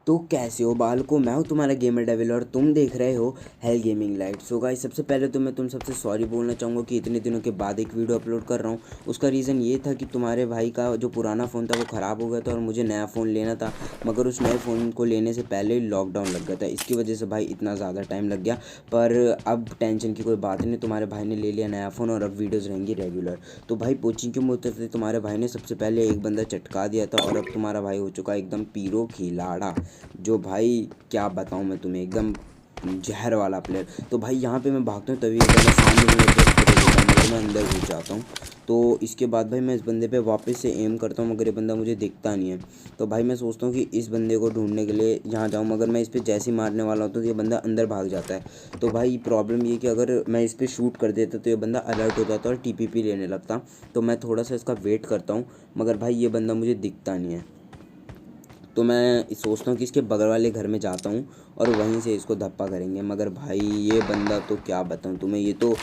तो कैसे हो बालको, मैं हूँ तुम्हारा गेमर डेविल और तुम देख रहे हो hello gaming light. So guys, सबसे पहले तो मैं तुम सबसे सॉरी बोलना चाहूँगा कि इतने दिनों के बाद एक वीडियो अपलोड कर रहा हूँ। उसका रीज़न ये था कि तुम्हारे भाई का जो पुराना फ़ोन था वो ख़राब हो गया था और मुझे नया फ़ोन लेना था, मगर उस नए फ़ोन को लेने से पहले ही लॉकडाउन लग गया था। इसकी वजह से भाई इतना ज़्यादा टाइम लग गया। पर अब टेंशन की कोई बात नहीं, तुम्हारे भाई ने ले लिया नया फ़ोन और अब वीडियोज़ रहेंगी रेगुलर। तो भाई कोचिंग के मुद्दे से तुम्हारे भाई ने सबसे पहले एक बंदा चटका दिया था और अब तुम्हारा भाई हो चुका है एकदम पीरो खिलाड़ा, जो भाई क्या बताऊँ मैं तुम्हें, एकदम जहर वाला प्लेयर। तो भाई यहाँ पे मैं भागता हूँ तभी एक बंदा सामने से मेरे को स्प्रे देता है, मगर मैं अंदर घुस जाता हूँ। तो इसके बाद भाई मैं इस बंदे पे वापस से एम करता हूँ, मगर ये बंदा मुझे दिखता नहीं है। तो भाई मैं सोचता हूँ कि इस बंदे को ढूंढने के लिए यहाँ जाऊँ, मगर मैं इस पर जैसे ही मारने वाला होता हूँ तो ये बंदा अंदर भाग जाता है। तो भाई प्रॉब्लम ये कि अगर मैं इस पर शूट कर देता तो ये बंदा अलर्ट हो जाता और टीपीपी लेने लगता। तो मैं थोड़ा सा इसका वेट करता हूँ, मगर भाई ये बंदा मुझे दिखता नहीं है। तो मैं सोचता हूँ कि इसके बगल वाले घर में जाता हूँ और वहीं से इसको धप्पा करेंगे, मगर भाई ये बंदा तो क्या बताऊँ तुम्हें, ये तो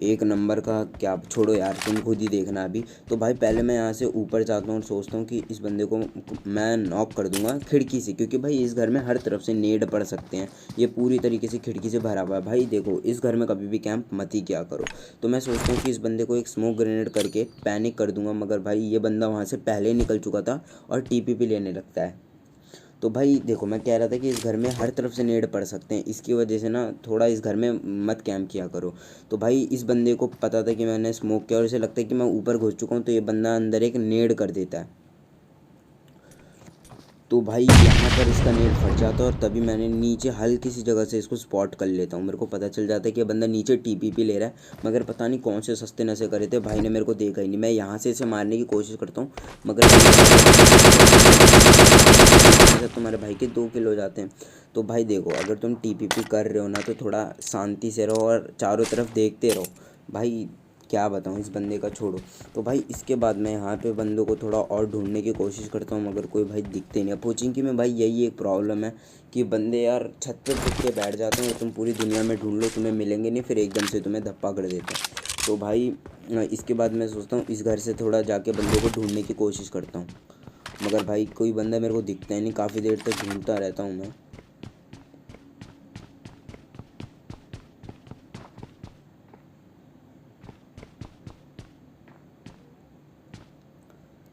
एक नंबर का, क्या छोड़ो यार, तुम खुद ही देखना अभी। तो भाई पहले मैं यहाँ से ऊपर जाता हूँ और सोचता हूँ कि इस बंदे को मैं नॉक कर दूंगा खिड़की से, क्योंकि भाई इस घर में हर तरफ से नेड पड़ सकते हैं। ये पूरी तरीके से खिड़की से भरा हुआ है। भाई देखो, इस घर में कभी भी कैंप मत ही क्या करो। तो मैं सोचता हूँ कि इस बंदे को एक स्मोक ग्रेनेड करके पैनिक कर दूंगा, मगर भाई ये बंदा वहाँ से पहले ही निकल चुका था और टीपीपी लेने लगता है। तो भाई देखो, मैं कह रहा था कि इस घर में हर तरफ से नेड पड़ सकते हैं, इसकी वजह से ना थोड़ा इस घर में मत कैंप किया करो। तो भाई इस बंदे को पता था कि मैंने स्मोक किया और इसे लगता है कि मैं ऊपर घुस चुका हूँ, तो ये बंदा अंदर एक नेड कर देता है। तो भाई यहाँ पर इसका नेट फट जाता है और तभी मैंने नीचे हल्की सी जगह से इसको स्पॉट कर लेता हूँ। मेरे को पता चल जाता है कि ये बंदा नीचे टीपीपी ले रहा है, मगर पता नहीं कौन से सस्ते नशे करे थे, भाई ने मेरे को देखा ही नहीं। मैं यहाँ से इसे मारने की कोशिश करता हूँ, मगर तुम्हारे भाई के 2 किल हो जाते हैं। तो भाई देखो, अगर तुम टीपीपी कर रहे हो ना तो थोड़ा शांति से रहो और चारों तरफ देखते रहो। भाई क्या बताऊँ इस बंदे का, छोड़ो। तो भाई इसके बाद मैं यहाँ पे बंदों को थोड़ा और ढूंढने की कोशिश करता हूँ, मगर कोई भाई दिखते नहीं है। पोचिंकी में भाई यही एक प्रॉब्लम है कि बंदे यार छत पे छुप के बैठ जाते हैं और तुम पूरी दुनिया में ढूंढ लो, तुम्हें मिलेंगे नहीं, फिर एकदम से तुम्हें धप्पा कर देते हैं। तो भाई इसके बाद मैं सोचता हूँ इस घर से थोड़ा जाके बंदों को ढूंढने की कोशिश करता हूँ, मगर भाई कोई बंदा मेरे को दिखता ही नहीं। काफ़ी देर तक ढूंढता रहता हूँ मैं।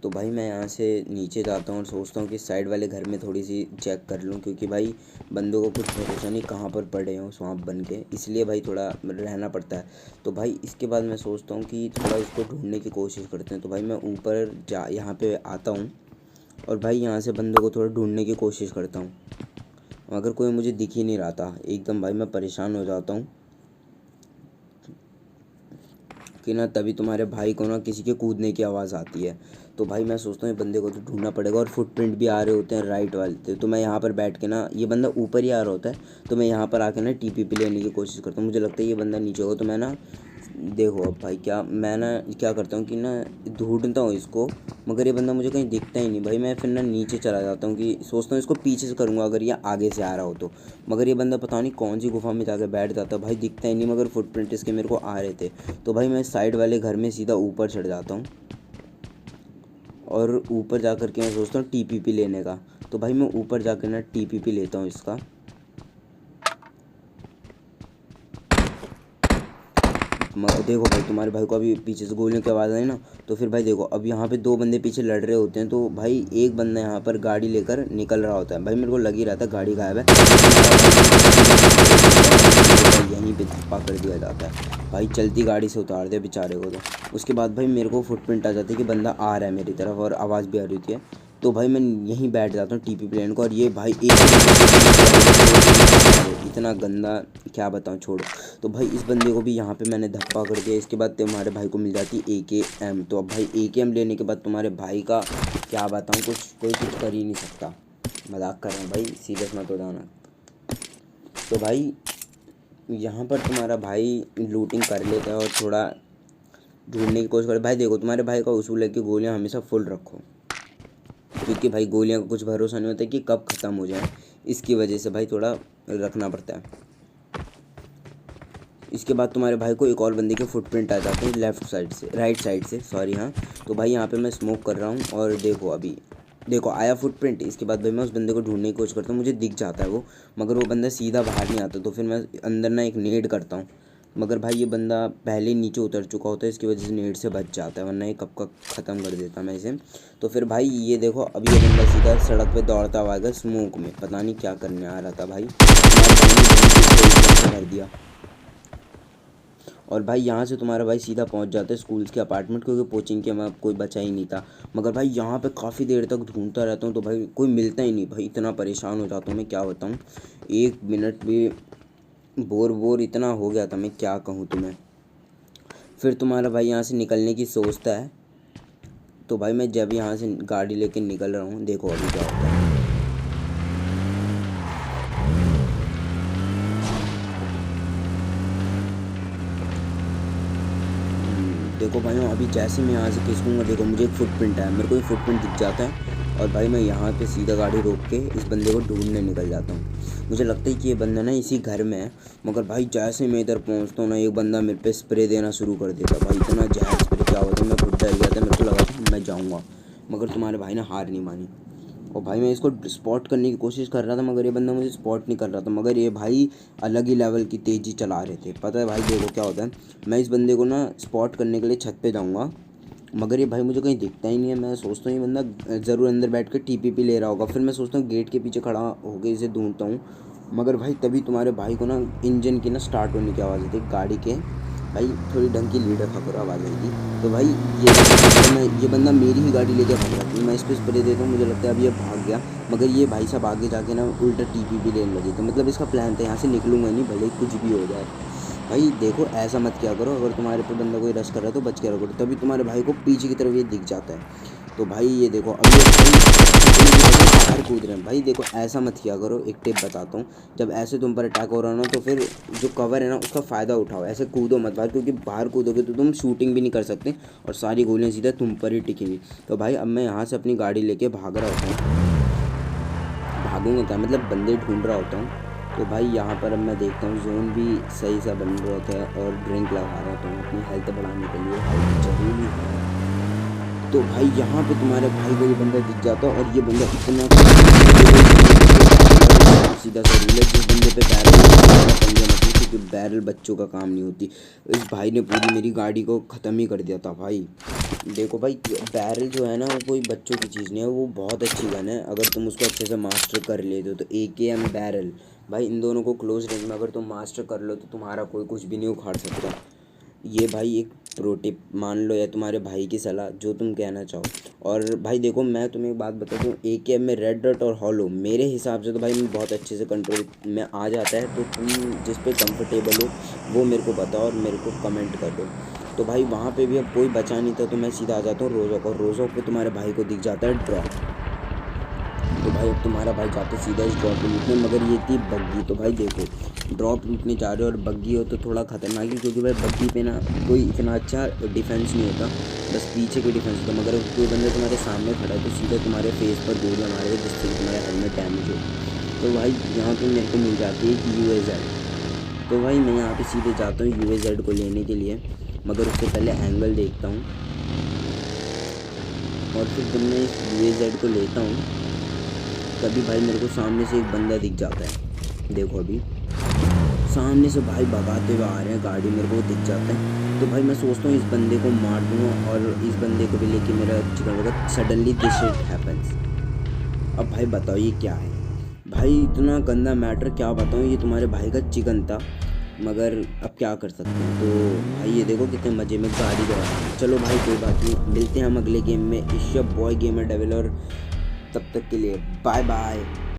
तो भाई मैं यहाँ से नीचे जाता हूँ और सोचता हूँ कि साइड वाले घर में थोड़ी सी चेक कर लूँ, क्योंकि भाई बंदों को कुछ भरोसा नहीं कहाँ पर पड़े हों स्वांप बन के, इसलिए भाई थोड़ा रहना पड़ता है। तो भाई इसके बाद मैं सोचता हूँ कि थोड़ा इसको ढूंढने की कोशिश करते हैं। तो भाई मैं ऊपर जा यहाँ पे आता हूँ और भाई यहाँ से बंदों को थोड़ा ढूंढने की कोशिश करता हूँ, मगर कोई मुझे दिख ही नहीं रहा था। एकदम भाई मैं परेशान हो जाता हूँ कि ना तभी तुम्हारे भाई को ना किसी के कूदने की आवाज़ आती है। तो भाई मैं सोचता हूँ ये बंदे को तो ढूंढना पड़ेगा, और फुटप्रिंट भी आ रहे होते हैं राइट वाले से। तो मैं यहाँ पर बैठ के ना, ये बंदा ऊपर ही आ रहा होता है, तो मैं यहाँ पर आके ना टीपीपी लेने की कोशिश करता हूँ। मुझे लगता है ये बंदा नीचे होगा, तो मैं ना, देखो अब भाई मैं ना क्या करता हूँ कि ना ढूंढता हूँ इसको, मगर ये बंदा मुझे कहीं दिखता ही नहीं। भाई मैं फिर ना नीचे चला जाता हूँ कि सोचता हूँ इसको पीछे से करूँगा अगर ये आगे से आ रहा हो तो, मगर ये बंदा पता नहीं कौन सी गुफा में जाकर बैठ जाता है। भाई दिखता ही नहीं, मगर फुटप्रिंट इसके मेरे को आ रहे थे। तो भाई मैं साइड वाले घर में सीधा ऊपर चढ़ जाता हूँ और ऊपर जा कर के मैं सोचता हूँ टीपीपी लेने का। तो भाई मैं ऊपर जाकर ना टीपीपी लेता हूँ इसका। देखो भाई, तुम्हारे भाई को अभी पीछे से गोलियों की आवाज़ आई ना, तो फिर भाई देखो अब यहाँ पे 2 बंदे पीछे लड़ रहे होते हैं। तो भाई एक बंदा यहाँ पर गाड़ी लेकर निकल रहा होता है। भाई मेरे को लग ही रहा था गाड़ी गायब है, यहीं पे धप्पा कर दिया जाता है। भाई चलती गाड़ी से उतार दिया बेचारे को। तो उसके बाद भाई मेरे को फुटप्रिंट आ जाती है कि बंदा आ रहा है मेरी तरफ, और आवाज़ भी आ रही होती है। तो भाई मैं यहीं बैठ जाता हूँ टीपी प्लेन को, और ये भाई इतना गंदा, क्या बताऊँ, छोड़ो। तो भाई इस बंदे को भी यहाँ पे मैंने धप्पा कर दिया। इसके बाद तुम्हारे भाई को मिल जाती है AKM। तो अब भाई AKM लेने के बाद तुम्हारे भाई का क्या बताऊँ, कोई कुछ कर ही नहीं सकता। मजाक कर रहा हूँ भाई, सीरियस मत हो जाना। तो भाई यहाँ पर तुम्हारा भाई लूटिंग कर लेता है और थोड़ा ढूंढने की कोशिश कर। भाई देखो, तुम्हारे भाई का उसूल है कि गोलियाँ हमेशा फुल रखो, क्योंकि भाई गोलियाँ का कुछ भरोसा नहीं होता कि कब ख़त्म हो जाए, इसकी वजह से भाई थोड़ा रखना पड़ता है। इसके बाद तुम्हारे भाई को एक और बंदे के फुटप्रिंट आ जाते हैं लेफ़्ट साइड से, राइट साइड से, सॉरी। हाँ, तो भाई यहाँ पे मैं स्मोक कर रहा हूँ और देखो अभी देखो आया फुटप्रिंट। इसके बाद भाई मैं उस बंदे को ढूंढने की कोशिश करता हूँ, मुझे दिख जाता है वो, मगर वो बंदा सीधा बाहर नहीं आता। तो फिर मैं अंदर ना एक नेड करता हूँ, मगर भाई ये बंदा पहले ही नीचे उतर चुका होता है, इसकी वजह से नेट से बच जाता है, वरना ये कब का ख़त्म कर देता मैं इसे। तो फिर भाई ये देखो, अब ये बंदा सीधा सड़क पे दौड़ता हुआ आएगा स्मोक में, पता नहीं क्या करने आ रहा था भाई, कर दिया। और भाई यहाँ से तुम्हारा भाई सीधा पहुँच जाता है स्कूल्स के अपार्टमेंट, क्योंकि कोचिंग के में कोई बचा ही नहीं था। मगर भाई यहाँ पे काफ़ी देर तक ढूंढता रहता हूँ, तो भाई कोई मिलता ही नहीं। भाई इतना परेशान हो जाता हूँ मैं, क्या बताऊँ। 1 मिनट भी बोर इतना हो गया था, मैं क्या कहूँ तुम्हें। फिर तुम्हारा भाई यहाँ से निकलने की सोचता है। तो भाई मैं जब यहाँ से गाड़ी लेके निकल रहा हूँ, देखो अभी क्या होता है। देखो भाई अभी जैसे मैं यहाँ से खिसकूँगा, देखो मुझे एक फुटप्रिंट है, मेरे को एक फुटप्रिंट दिख जाता है। और भाई मैं यहाँ पे सीधा गाड़ी रोक के इस बंदे को ढूंढने निकल जाता हूँ। मुझे लगता है कि ये बंदा ना इसी घर में है। मगर भाई जैसे मैं इधर पहुँचता हूँ ना, एक बंदा मेरे पे स्प्रे देना शुरू कर देता। भाई इतना जहर स्प्रे, क्या होता है, मैं खुद डर गया था, मेरे को लगा था मैं जाऊँगा। मगर तुम्हारे भाई ने हार नहीं मानी। और भाई मैं इसको स्पॉट करने की कोशिश कर रहा था, मगर ये बंदा मुझे स्पॉट नहीं कर रहा था। मगर ये भाई अलग ही लेवल की तेज़ी चला रहे थे। पता है भाई, देखो क्या होता है, मैं इस बंदे को ना स्पॉट करने के लिए छत पे जाऊँगा, मगर ये भाई मुझे कहीं दिखता ही नहीं है। मैं सोचता हूँ ये बंदा ज़रूर अंदर बैठ के टीपीपी ले रहा होगा। फिर मैं सोचता हूँ गेट के पीछे खड़ा होकर इसे ढूंढता हूँ, मगर भाई तभी तुम्हारे भाई को ना इंजन की ना स्टार्ट होने की आवाज़ आती है गाड़ी के। भाई थोड़ी ढंग की लीडर खबर आवाज़ आएगी। तो भाई ये बंदा मेरी ही गाड़ी लेके भाग रहा है। मैं इस पर स्प्रे देता हूँ, मुझे लगता है अब ये भाग गया। मगर ये भाई साहब आगे जाके ना उल्टा टीपीपी लेने लगे। तो मतलब इसका प्लान था यहाँ से निकलूँगा नहीं, भले कुछ भी हो जाए। भाई देखो ऐसा मत क्या करो, अगर तुम्हारे पे बंदा कोई रश कर रहा है तो बच के रखो, तभी तुम्हारे भाई को पीछे की तरफ ये दिख जाता है। तो भाई ये देखो अब ये बाहर कूद रहे हैं। भाई देखो ऐसा मत किया करो, एक टिप बताता हूँ। जब ऐसे तुम पर अटैक हो रहा हो ना, तो फिर जो कवर है ना उसका फ़ायदा उठाओ, ऐसे कूदो मत बाहर, क्योंकि बाहर कूदोगे तो तुम शूटिंग भी नहीं कर सकते और सारी गोलियाँ सीधा तुम पर ही टिकेंगी। तो भाई अब मैं यहाँ से अपनी गाड़ी लेके भाग रहा होता हूँ, भागूंगा क्या, मतलब बंदे ढूंढ रहा होता हूँ। तो भाई यहाँ पर अब मैं देखता हूँ जोन भी सही सा बन रहा था और ड्रिंक लगा रहा था अपनी हेल्थ बढ़ाने के लिए, हेल्थ जरूरी है। तो भाई यहाँ पे तुम्हारे भाई को ये बंदा दिख जाता और ये बंदा इतना सीधा सा रूल है, जिस बंदे पे बैरल क्योंकि बैरल बच्चों का काम नहीं होती। इस भाई ने पूरी मेरी गाड़ी को ख़त्म ही कर दिया था भाई। देखो भाई बैरल जो है ना वो कोई बच्चों की चीज़ नहीं है, वो बहुत अच्छी गन है अगर तुम उसको अच्छे से मास्टर कर लेते हो। तो AKM बैरल भाई, इन दोनों को क्लोज रेंज में अगर तुम मास्टर कर लो तो तुम्हारा कोई कुछ भी नहीं उखाड़ सकता। ये भाई एक प्रो टिप मान लो, या तुम्हारे भाई की सलाह, जो तुम कहना चाहो। और भाई देखो मैं तुम्हें एक बात बता दूँ, AKM में रेड डॉट और हॉलो मेरे हिसाब से तो भाई मैं बहुत अच्छे से कंट्रोल में आ जाता है। तो तुम जिस पे कंफर्टेबल हो वो मेरे को बताओ और मेरे को कमेंट कर दो। तो भाई वहाँ पे भी अब कोई बचा नहीं था, तो मैं सीधा आ जाता हूँ रोज़ोक, और रोज़ोक पे तुम्हारे भाई को दिख जाता है ड्रॉप। तो भाई अब तुम्हारा भाई जाते सीधा इस ड्रॉप लूटने, मगर ये थी बग्गी। तो भाई देखो ड्रॉप लूटने जा रहे हो और बग्गी हो तो थोड़ा खतरनाक है, क्योंकि भाई बग्गी पे ना कोई इतना अच्छा डिफेंस नहीं होता, बस पीछे की डिफेंस होता। मगर कोई बंदा तुम्हारे सामने खड़ा है तो सीधा तुम्हारे फेस पर गोलियाँ मारेगा, जिससे तुम्हारा हेलमेट डैमेज हो। तो भाई यहाँ पर मेरे को मिल जाती है UAZ। तो भाई मैं यहाँ पर सीधे जाता हूँ UAZ को लेने के लिए, मगर उससे पहले एंगल देखता हूँ। और फिर जब मैं इस UAZ को लेता हूँ तभी भाई मेरे को सामने से एक बंदा दिख जाता है। देखो अभी सामने से भाई भगाते हुए आ रहे हैं गाड़ी, मेरे को दिख जाता है। तो भाई मैं सोचता हूँ इस बंदे को मार दूँगा और इस बंदे को भी लेके मेरा चिकन होगा। Suddenly this shit happens. अब भाई बताओ ये क्या है, भाई इतना गंदा मैटर, क्या बताऊँ, ये तुम्हारे भाई का चिकन था, मगर अब क्या कर सकते हैं। तो भाई ये देखो कितने मज़े में गाड़ी दौड़ा। चलो भाई कोई बात नहीं, मिलते हैं हम अगले गेम में। इस बॉय गेमर डेविल, और तब तक के लिए बाय बाय।